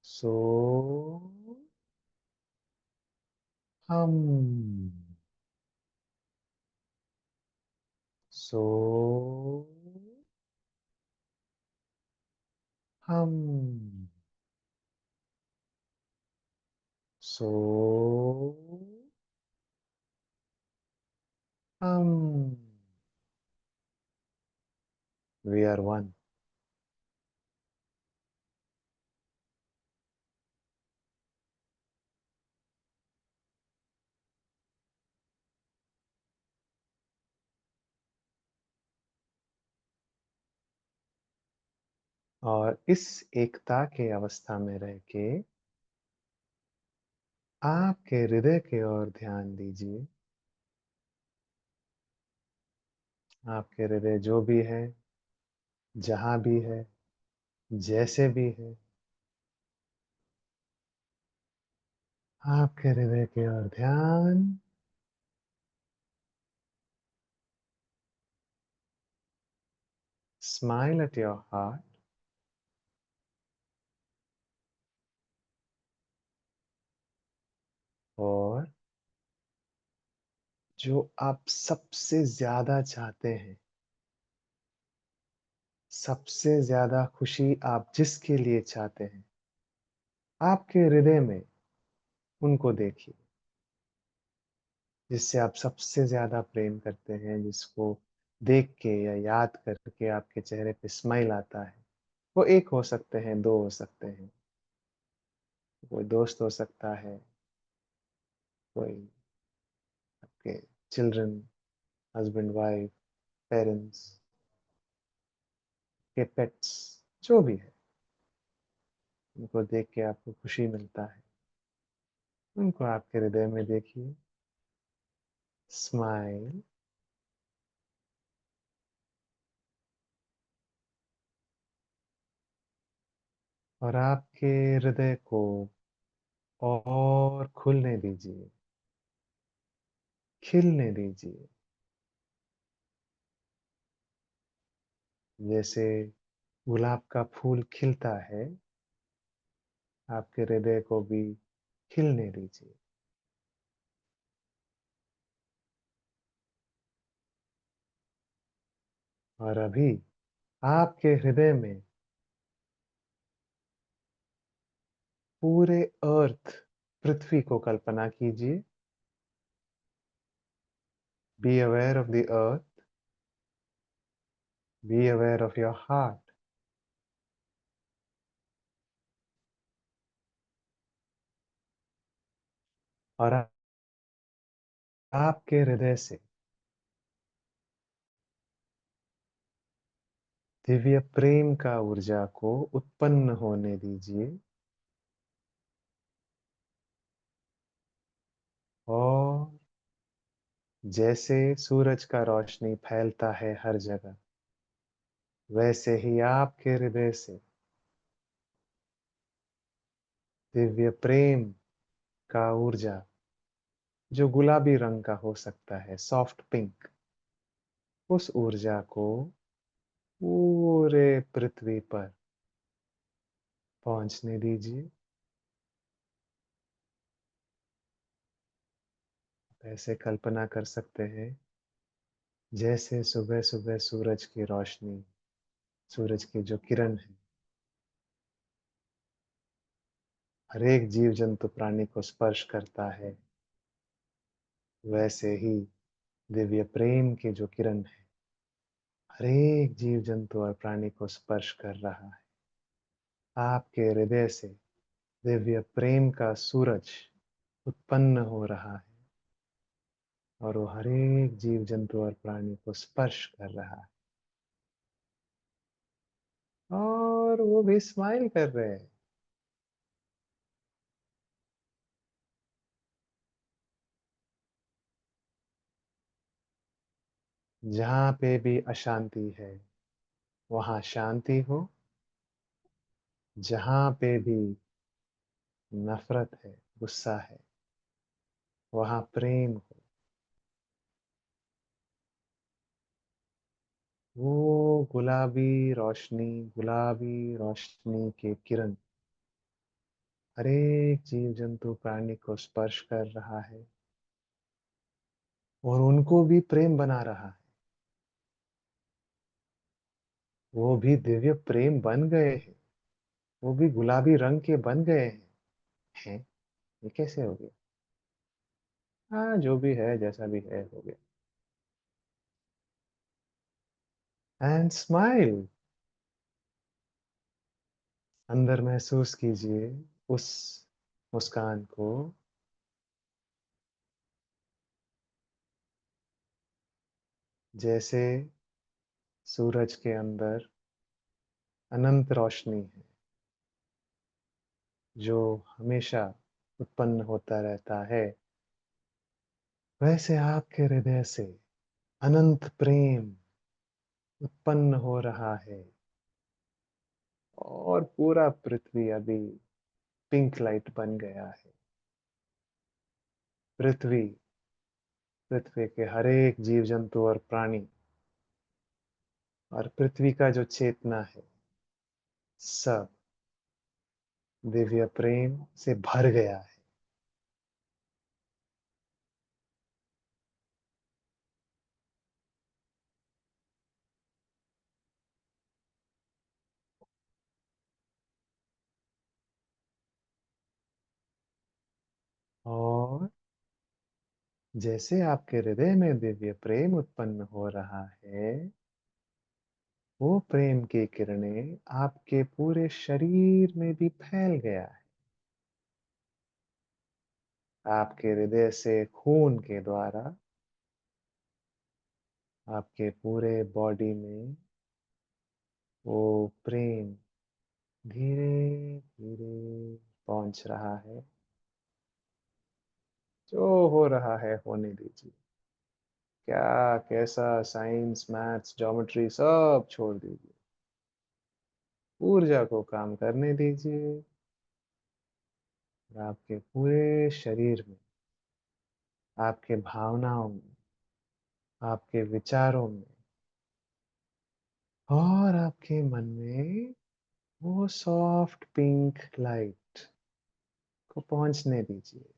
सो हम, सो हम, सो हम, वी आर वन। और इस एकता के अवस्था में रह के आपके हृदय की ओर ध्यान दीजिए। आपके हृदय जो भी है, जहां भी है, जैसे भी है, आपके हृदय की ओर ध्यान। स्माइल एट योर हार्ट और जो आप सबसे ज्यादा चाहते हैं, सबसे ज्यादा खुशी आप जिसके लिए चाहते हैं, आपके हृदय में उनको देखिए। जिससे आप सबसे ज्यादा प्रेम करते हैं, जिसको देख के या याद करके आपके चेहरे पे स्माइल आता है। वो एक हो सकते हैं, दो हो सकते हैं, कोई दोस्त हो सकता है, कोई आपके चिल्ड्रन, हस्बैंड वाइफ, पेरेंट्स, के पेट्स, जो भी है, उनको देख के आपको खुशी मिलता है, उनको आपके हृदय में देखिए, स्माइल, और आपके हृदय को और खुलने दीजिए, खिलने दीजिए, जैसे गुलाब का फूल खिलता है, आपके हृदय को भी खिलने दीजिए। और अभी आपके हृदय में पूरे अर्थ, पृथ्वी को कल्पना कीजिए। B aware of the earth, B aware of your heart. और आपके हृदय से दिव्य प्रेम का ऊर्जा को उत्पन्न होने दीजिए, और जैसे सूरज का रोशनी फैलता है हर जगह, वैसे ही आपके हृदय से दिव्य प्रेम का ऊर्जा, जो गुलाबी रंग का हो सकता है, सॉफ्ट पिंक, उस ऊर्जा को पूरे पृथ्वी पर पहुंचने दीजिए। ऐसे कल्पना कर सकते हैं जैसे सुबह सुबह सूरज की रोशनी, सूरज की जो किरण है, हर एक जीव जंतु प्राणी को स्पर्श करता है, वैसे ही दिव्य प्रेम की जो किरण है, हर एक जीव जंतु और प्राणी को स्पर्श कर रहा है। आपके हृदय से दिव्य प्रेम का सूरज उत्पन्न हो रहा है, और वो हर एक जीव जंतु और प्राणी को स्पर्श कर रहा है, और वो भी स्माइल कर रहे हैं। जहाँ पे भी अशांति है, वहाँ शांति हो। जहाँ पे भी नफरत है, गुस्सा है, वहाँ प्रेम हो। वो गुलाबी रोशनी के किरण हर एक जीव जंतु प्राणी को स्पर्श कर रहा है, और उनको भी प्रेम बना रहा है। वो भी दिव्य प्रेम बन गए हैं, वो भी गुलाबी रंग के बन गए हैं। ये कैसे हो गया? हाँ, जो भी है, जैसा भी है, हो गया। एंड स्माइल, अंदर महसूस कीजिए उस मुस्कान को, जैसे सूरज के अंदर अनंत रोशनी है, जो हमेशा उत्पन्न होता रहता है। वैसे आपके हृदय से अनंत प्रेम उत्पन्न हो रहा है, और पूरा पृथ्वी अभी पिंक लाइट बन गया है। पृथ्वी, पृथ्वी के हर एक जीव जंतु और प्राणी, और पृथ्वी का जो चेतना है, सब दिव्य प्रेम से भर गया है। और जैसे आपके हृदय में दिव्य प्रेम उत्पन्न हो रहा है, वो प्रेम की किरणें आपके पूरे शरीर में भी फैल गया है। आपके हृदय से खून के द्वारा आपके पूरे बॉडी में वो प्रेम धीरे धीरे पहुंच रहा है। जो हो रहा है होने दीजिए। क्या कैसा साइंस मैथ्स ज्योमेट्री सब छोड़ दीजिए। ऊर्जा को काम करने दीजिए। और आपके पूरे शरीर में, आपके भावनाओं में, आपके विचारों में और आपके मन में वो सॉफ्ट पिंक लाइट को पहुंचने दीजिए।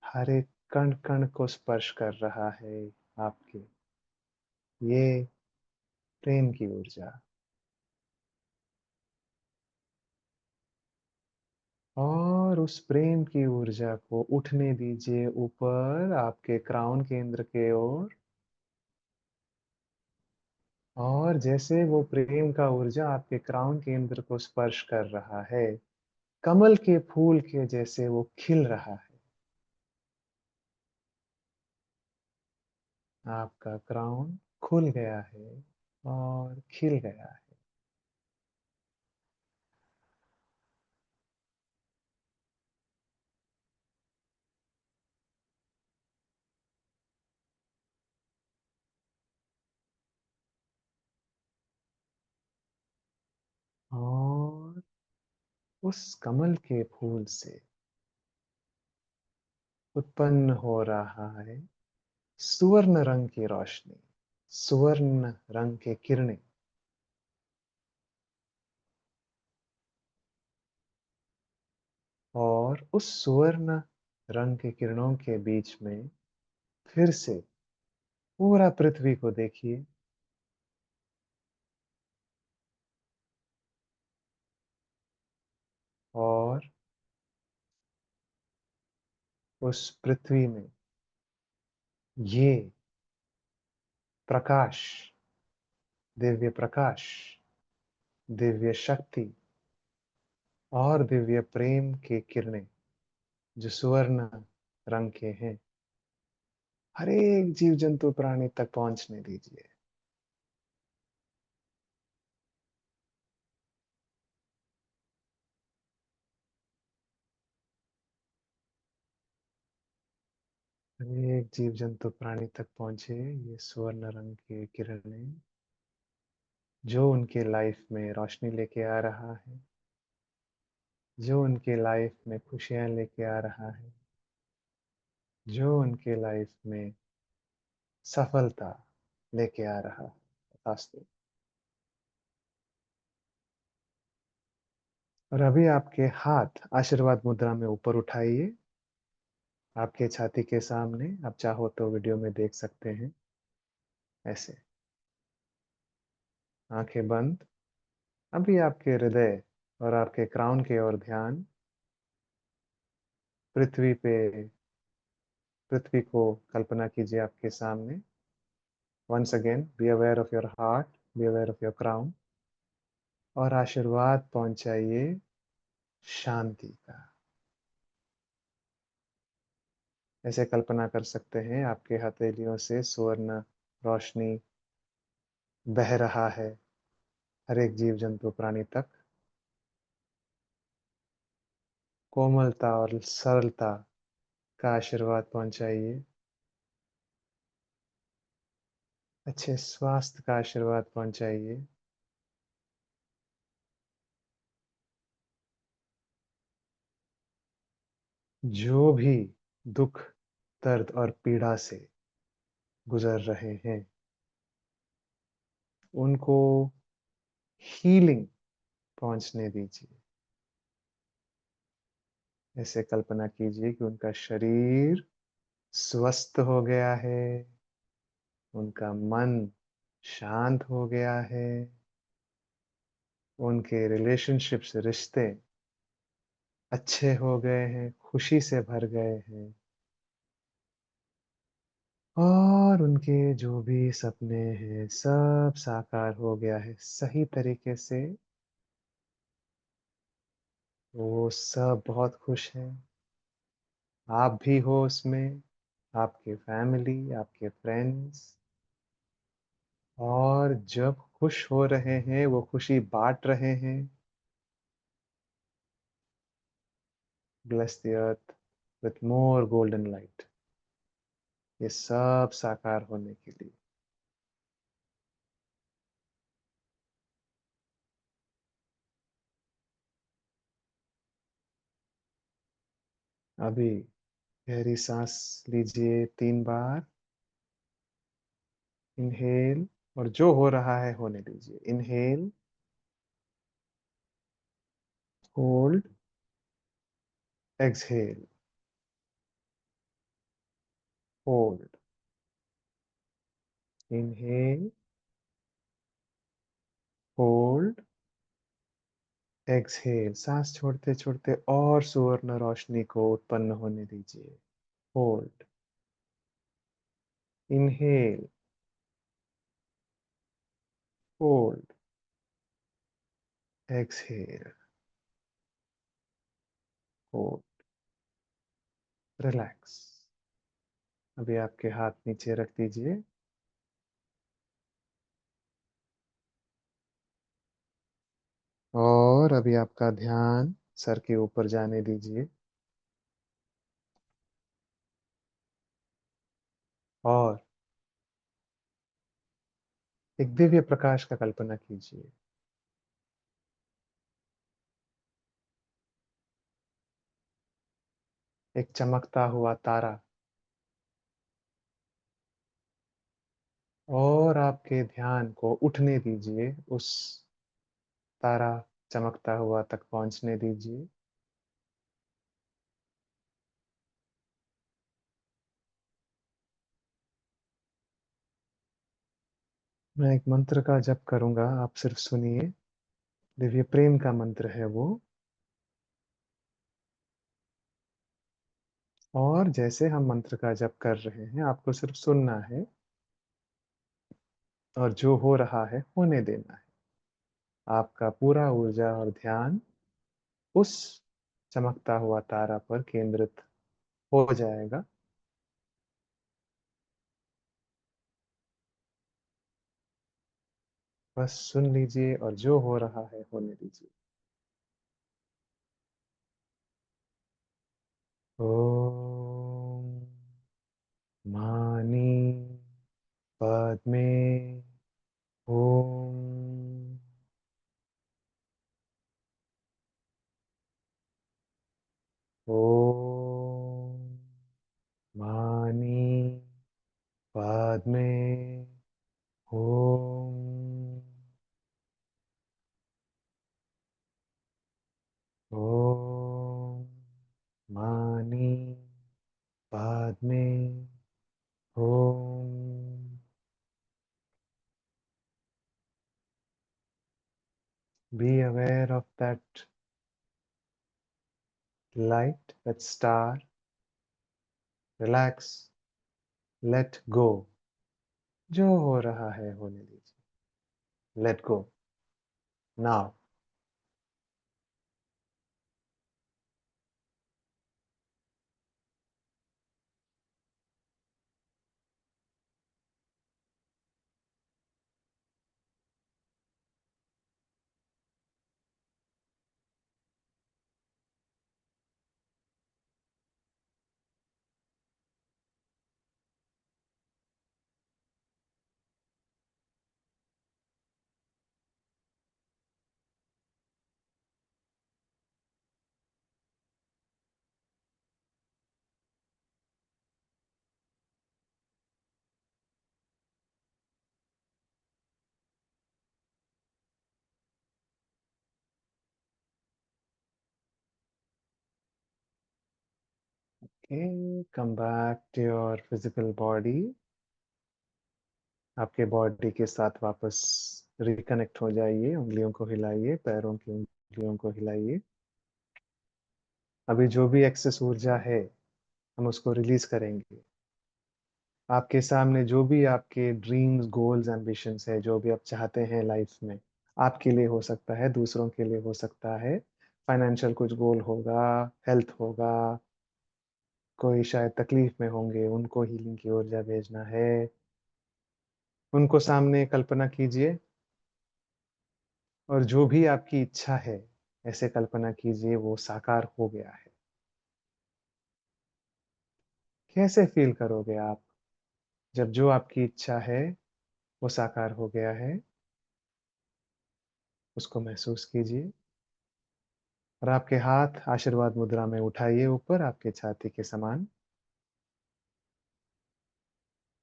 हर एक कण कण को स्पर्श कर रहा है आपके ये प्रेम की ऊर्जा। और उस प्रेम की ऊर्जा को उठने दीजिए ऊपर आपके क्राउन केंद्र के ओर। और जैसे वो प्रेम का ऊर्जा आपके क्राउन केंद्र को स्पर्श कर रहा है, कमल के फूल के जैसे वो खिल रहा है। आपका क्राउन खुल गया है और खिल गया है। और उस कमल के फूल से उत्पन्न हो रहा है सुवर्ण रंग की रोशनी, सुवर्ण रंग के किरणें। और उस सुवर्ण रंग के किरणों के बीच में फिर से पूरा पृथ्वी को देखिए। और उस पृथ्वी में ये प्रकाश, दिव्य प्रकाश, दिव्य शक्ति और दिव्य प्रेम के किरणें जो सुवर्ण रंग के हैं, हर एक जीव जंतु प्राणी तक पहुंचने दीजिए। हर एक जीव जंतु प्राणी तक पहुंचे ये सुवर्ण रंग के किरणें, जो उनके लाइफ में रोशनी लेके आ रहा है, जो उनके लाइफ में खुशियां लेके आ रहा है, जो उनके लाइफ में सफलता लेके आ रहा है। वास्तव। और अभी आपके हाथ आशीर्वाद मुद्रा में ऊपर उठाइए, आपके छाती के सामने। आप चाहो तो वीडियो में देख सकते हैं ऐसे, आंखें बंद। अभी आपके हृदय और आपके क्राउन के ओर ध्यान। पृथ्वी पे, पृथ्वी को कल्पना कीजिए आपके सामने। Once again be aware of your heart, be aware of your crown. और आशीर्वाद पहुंचाइए शांति का। ऐसे कल्पना कर सकते हैं आपके हथेलियों से स्वर्ण रोशनी बह रहा है हर एक जीव जंतु प्राणी तक। कोमलता और सरलता का आशीर्वाद पहुंचाइए। अच्छे स्वास्थ्य का आशीर्वाद पहुंचाइए। जो भी दुख, दर्द और पीड़ा से गुजर रहे हैं, उनको हीलिंग पहुंचने दीजिए। ऐसे कल्पना कीजिए कि उनका शरीर स्वस्थ हो गया है, उनका मन शांत हो गया है, उनके रिलेशनशिप्स, रिश्ते अच्छे हो गए हैं, खुशी से भर गए हैं। और उनके जो भी सपने हैं सब साकार हो गया है सही तरीके से। वो सब बहुत खुश हैं। आप भी हो उसमें, आपके फैमिली, आपके फ्रेंड्स, और जब खुश हो रहे हैं, वो खुशी बांट रहे हैं। Bless the earth with more golden light. ये सब साकार होने के लिए। अभी गहरी सांस लीजिए 3 बार। इनहेल। और जो हो रहा है होने दीजिए। Inhale, hold, exhale, hold, inhale, hold, exhale. सांस छोड़ते छोड़ते और सुवर्ण रोशनी को उत्पन्न होने दीजिए। Hold, inhale, hold, exhale, hold, relax. अभी आपके हाथ नीचे रख दीजिए। और अभी आपका ध्यान सर के ऊपर जाने दीजिए। और एक दिव्य प्रकाश का कल्पना कीजिए। एक चमकता हुआ तारा। और आपके ध्यान को उठने दीजिए, उस तारा चमकता हुआ तक पहुंचने दीजिए। मैं एक मंत्र का जप करूंगा, आप सिर्फ सुनिए। दिव्य प्रेम का मंत्र है वो। और जैसे हम मंत्र का जप कर रहे हैं, आपको सिर्फ सुनना है और जो हो रहा है होने देना है। आपका पूरा ऊर्जा और ध्यान उस चमकता हुआ तारा पर केंद्रित हो जाएगा। बस सुन लीजिए और जो हो रहा है होने दीजिए। ओम मानी पद्मे। ओम। ओम मानी पद्मे। ओम। ओम मानी पद्मे। ओम। Be aware of that light, that star. Relax, let go. जो हो रहा है होने दीजिए। Let go now. Okay, come back to your physical body. आपके बॉडी के साथ वापस रिकनेक्ट हो जाइए। उंगलियों को हिलाइए, पैरों की उंगलियों को हिलाइए। अभी जो भी एक्सेस ऊर्जा है, हम उसको रिलीज करेंगे। आपके सामने जो भी आपके ड्रीम्स, गोल्स, एम्बिशंस है, जो भी आप चाहते हैं लाइफ में, आपके लिए हो सकता है, दूसरों के लिए हो सकता है। फाइनेंशियल कुछ गोल होगा, हेल्थ होगा, कोई शायद तकलीफ में होंगे, उनको हीलिंग की ऊर्जा भेजना है। उनको सामने कल्पना कीजिए, और जो भी आपकी इच्छा है, ऐसे कल्पना कीजिए वो साकार हो गया है। कैसे फील करोगे आप जब जो आपकी इच्छा है वो साकार हो गया है? उसको महसूस कीजिए, और आपके हाथ आशीर्वाद मुद्रा में उठाइए ऊपर आपके छाती के समान।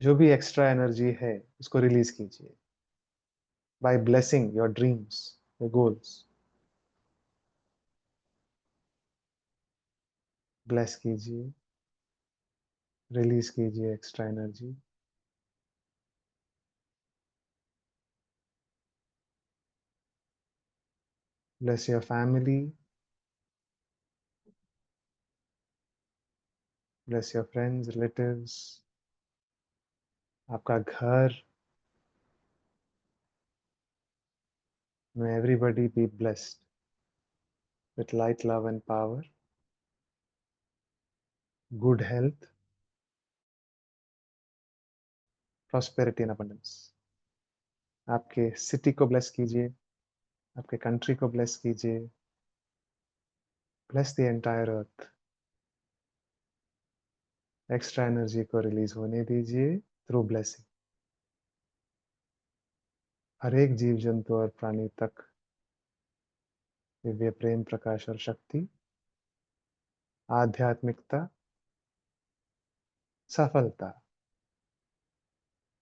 जो भी एक्स्ट्रा एनर्जी है उसको रिलीज कीजिए by blessing your dreams, your goals. Bless कीजिए, रिलीज कीजिए extra energy. Bless your family, bless your friends, relatives, आपका घर। May everybody be blessed with light, love and power, good health, prosperity and abundance. आपके city को bless कीजिए, आपके country को bless कीजिए। Bless the entire earth. Extra energy को release होने दीजिए थ्रू ब्लेसिंग। हर एक जीव जंतु और प्राणी तक दिव्य प्रेम, प्रकाश और शक्ति, आध्यात्मिकता, सफलता,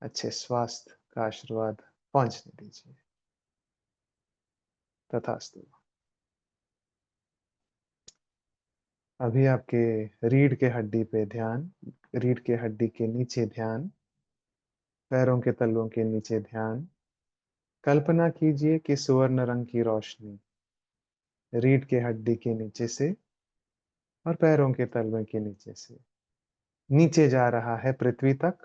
अच्छे स्वास्थ्य का आशीर्वाद पहुंचने दीजिए। तथास्तु। अभी आपके रीढ़ के हड्डी पे ध्यान, रीढ़ के हड्डी के नीचे ध्यान, पैरों के तलवों के नीचे ध्यान। कल्पना कीजिए कि सुवर्ण रंग की रोशनी रीढ़ के हड्डी के नीचे से और पैरों के तलवे के नीचे से नीचे जा रहा है पृथ्वी तक,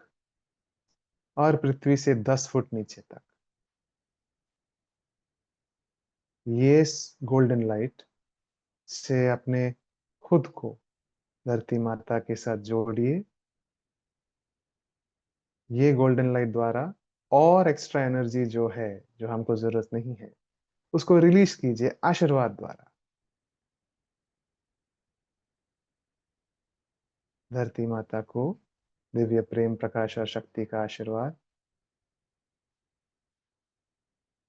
और पृथ्वी से 10 फुट नीचे तक। ये गोल्डन लाइट से अपने खुद को धरती माता के साथ जोड़िए। ये गोल्डन लाइट द्वारा और एक्स्ट्रा एनर्जी जो है, जो हमको जरूरत नहीं है, उसको रिलीज कीजिए आशीर्वाद द्वारा। धरती माता को दिव्य प्रेम, प्रकाश और शक्ति का आशीर्वाद।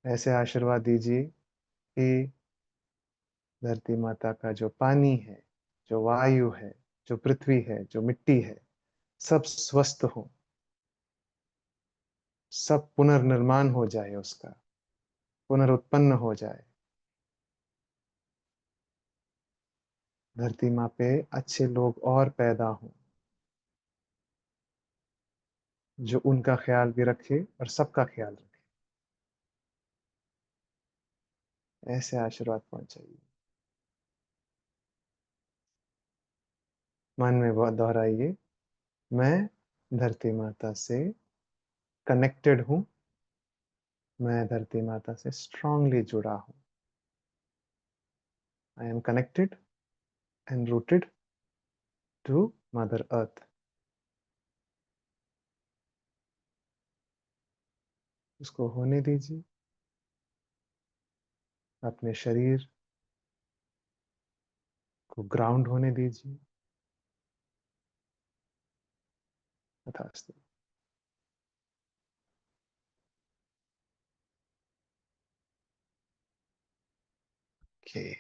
ऐसे आशीर्वाद दीजिए कि धरती माता का जो पानी है, जो वायु है, जो पृथ्वी है, जो मिट्टी है, सब स्वस्थ हो, सब पुनर्निर्माण हो जाए, उसका पुनरुत्पन्न हो जाए। धरती माँ पे अच्छे लोग और पैदा हों, जो उनका ख्याल भी रखे और सबका ख्याल रखे। ऐसे आशीर्वाद पहुंचाइए। मन में बहुत दोहराइए, मैं धरती माता से कनेक्टेड हूँ, मैं धरती माता से स्ट्रांगली जुड़ा हूँ। I am connected and rooted to mother earth. उसको होने दीजिए। अपने शरीर को ग्राउंड होने दीजिए। तथास्तु। Okay,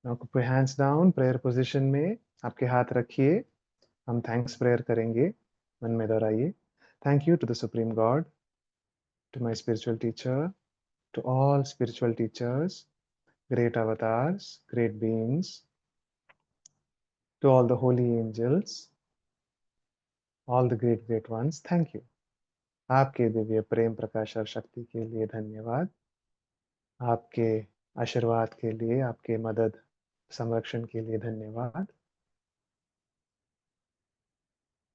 now put your hands down prayer position में। आपके हाथ रखिए। हम थैंक्स प्रेयर करेंगे। मन में दोहराइए, thank you to the supreme God, to my spiritual teacher, to all spiritual teachers, great avatars, great beings, to all the holy angels, all the great ones, thank you. आपके दिव्य प्रेम, प्रकाश और शक्ति के लिए धन्यवाद। आपके आशीर्वाद के लिए, आपके मदद, संरक्षण के लिए धन्यवाद।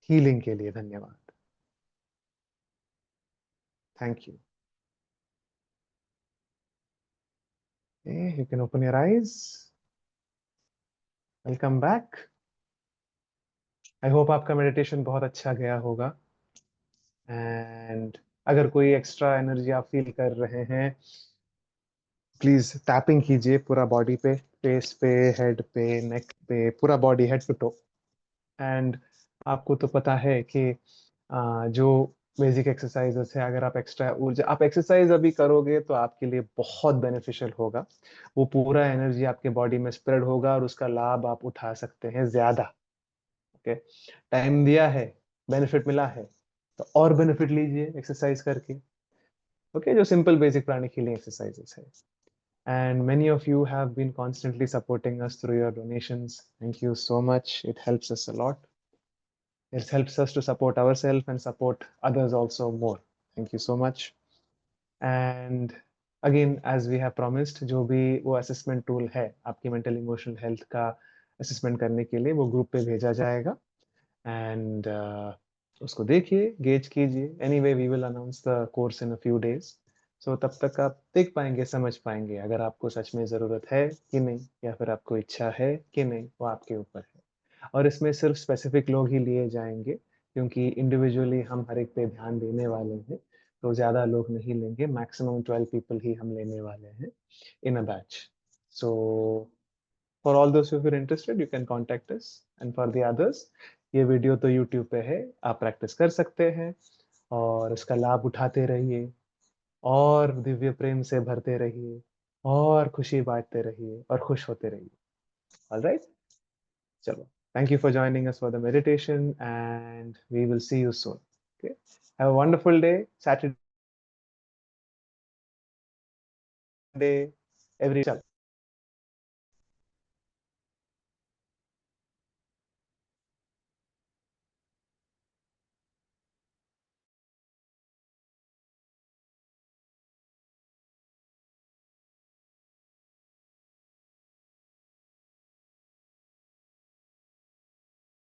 हीलिंग के लिए धन्यवाद। Thank you. You can open your eyes. Welcome back. I hope आपका मेडिटेशन बहुत अच्छा गया होगा। एंड अगर कोई एक्स्ट्रा एनर्जी आप फील कर रहे हैं, प्लीज टैपिंग कीजिए पूरा बॉडी पे, फेस पे, हेड पे, नेक पे, पूरा body head to toe. And आपको तो पता है कि जो बेसिक एक्सरसाइजेस है, अगर आप एक्स्ट्रा ऊर्जा आप एक्सरसाइज अभी करोगे तो आपके लिए बहुत बेनिफिशियल होगा। वो पूरा एनर्जी आपके बॉडी में स्प्रेड होगा और उसका लाभ आप उठा सकते हैं ज्यादा। ओके, टाइम दिया है, बेनिफिट मिला है, तो और बेनिफिट लीजिए एक्सरसाइज करके। ओके, जो simple basic pranic healing exercises है। And many of you have been constantly supporting us through your donations. Thank you so much. It helps us a lot. It helps us to support ourselves and support others also more. Thank you so much. And again, as we have promised, जो भी वो assessment tool है आपकी mental emotional health का assessment करने के लिए, वो group पे भेजा जाएगा। And उसको देखिए, गेज कीजिए। Anyway, we will announce the course in a few days. So तब तक आप देख पाएंगे, समझ पाएंगे अगर आपको सच में ज़रूरत है कि नहीं, या फिर आपको इच्छा है कि नहीं, वो आपके ऊपर है। और इसमें सिर्फ स्पेसिफिक लोग ही लिए जाएंगे, क्योंकि इंडिविजुअली हम हर एक पे ध्यान देने वाले हैं, तो ज़्यादा लोग नहीं लेंगे। मैक्सिमम 12 पीपल ही हम लेने वाले हैं in a batch. So for all those who are interested, you can contact us. And for the others, ये वीडियो तो यूट्यूब पे है, आप प्रैक्टिस कर सकते हैं और इसका लाभ उठाते रहिए, और दिव्य प्रेम से भरते रहिए, और खुशी बांटते रहिए, और खुश होते रहिए। ऑल राइट, चलो, thank you for joining us for the meditation, and we will see you soon. Okay, have a wonderful day. Saturday, every